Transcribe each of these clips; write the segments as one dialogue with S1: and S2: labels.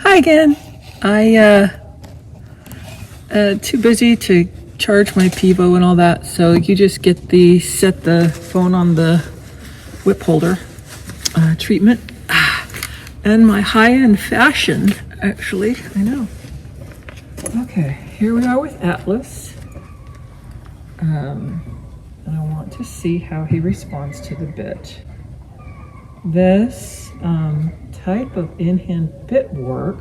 S1: Hi again. Too busy to charge my Pivo and all that, so you just get set the phone on the whip holder treatment. And my high-end fashion, actually, I know. Okay, here we are with Atlas. And I want to see how he responds to the bit. This type of in-hand bit work,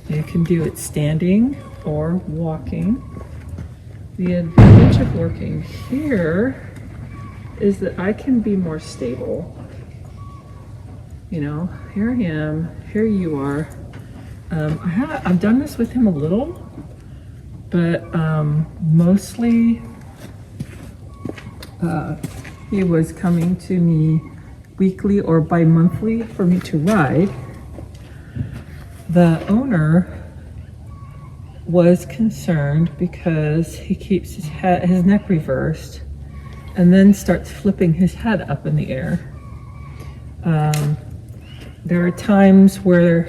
S1: you can do it standing or walking. The advantage of working here is that I can be more stable. You know, here I am, here you are. I've done this with him a little, but mostly he was coming to me weekly or bi-monthly for me to ride. The owner was concerned because he keeps his neck reversed and then starts flipping his head up in the air. There are times where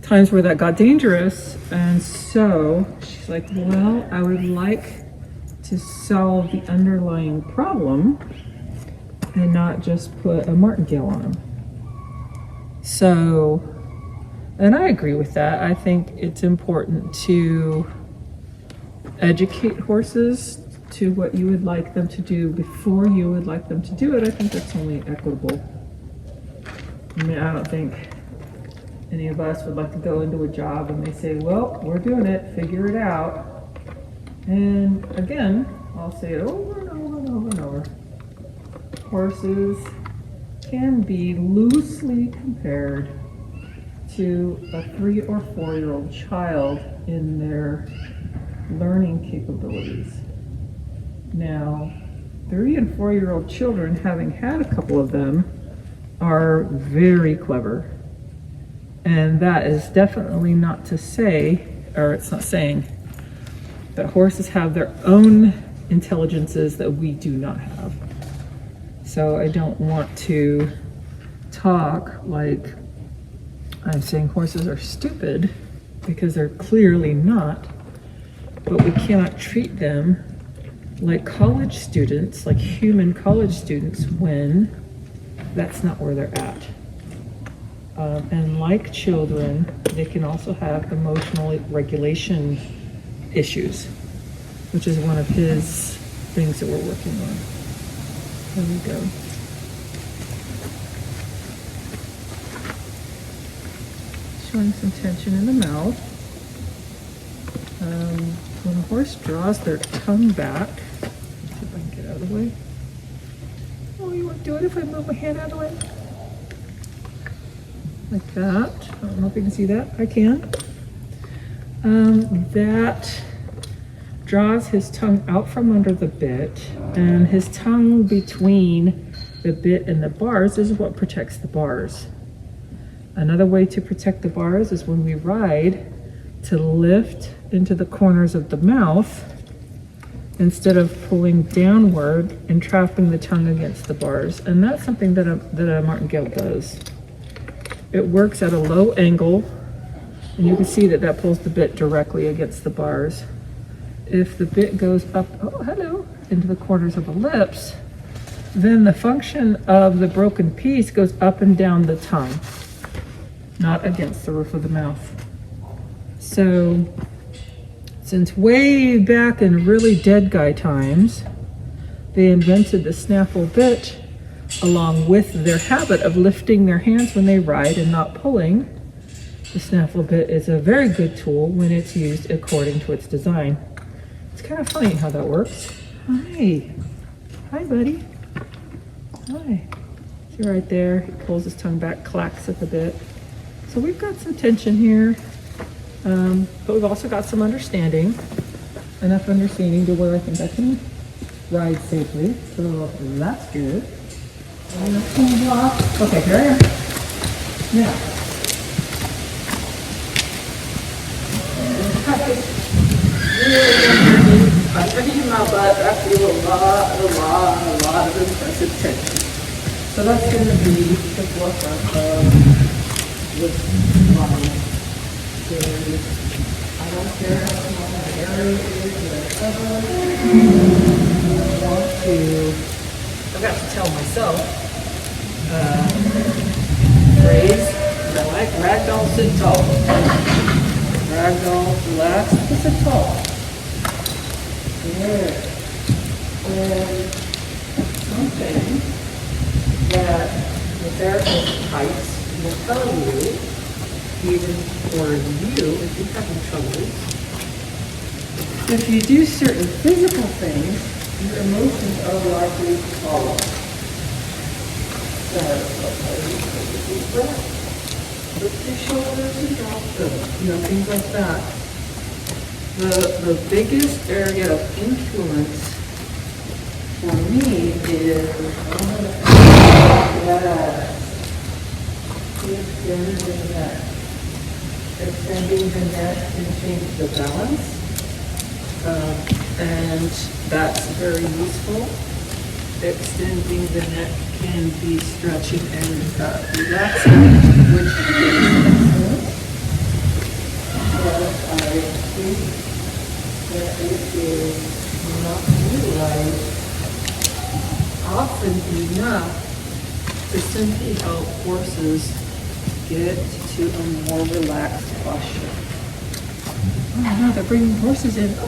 S1: that got dangerous, and so she's like, well, I would like to solve the underlying problem and not just put a martingale on him. So, and I agree with that. I think it's important to educate horses to what you would like them to do before you would like them to do it. I think that's only equitable. I mean, I don't think any of us would like to go into a job and they say, well, we're doing it, figure it out. And again, I'll say it over and over and over and over. Horses can be loosely compared to a 3 or 4-year-old child in their learning capabilities. Now, 3 and 4-year-old children, having had a couple of them, are very clever. And that is definitely not to say, or it's not saying, that horses have their own intelligences that we do not have. So I don't want to talk like I'm saying horses are stupid, because they're clearly not, but we cannot treat them like college students, like human college students, when that's not where they're at. And like children, they can also have emotional regulation issues, which is one of his things that we're working on. There we go. Showing some tension in the mouth. When a horse draws their tongue back, let's see if I can get out of the way. Oh, you won't do it if I move my hand out of the way? Like that. I don't know if you can see that. I can. That draws his tongue out from under the bit, and his tongue between the bit and the bars is what protects the bars. Another way to protect the bars is when we ride, to lift into the corners of the mouth instead of pulling downward and trapping the tongue against the bars. And that's something that a martingale does. It works at a low angle, and you can see that pulls the bit directly against the bars. If the bit goes up, oh, hello, into the corners of the lips, then the function of the broken piece goes up and down the tongue, not against the roof of the mouth. So, since way back in really dead guy times, they invented the snaffle bit along with their habit of lifting their hands when they ride and not pulling. The snaffle bit is a very good tool when it's used according to its design. It's kind of funny how that works. Hi. Hi, buddy. Hi. See right there, he pulls his tongue back, clacks at the bit. So we've got some tension here, but we've also got some understanding, enough understanding to where I think I can ride safely. So that's good. Okay, here I am. Now, I'm turning my butt. I feel a lot of impressive tension. So that's going to be the forefront of this model. area is that I want to, I got to tell myself, phrase, I like ragdoll, sit tall. Ragdoll, relax, sit tall. Good. And something that the therapist types will tell you, even for you, if you're having trouble, if you do certain physical things, your emotions are likely to follow. So, take a deep breath. Lift your shoulders and drop them. You know, things like that. The biggest area of influence for me is extending the neck. Extending the neck can change the balance. And that's very useful. Extending the neck can be stretching and relaxing, which is excellent. But I think that it is not utilized often enough to simply help horses get to a more relaxed posture. Oh, now they're bringing horses in. Oh,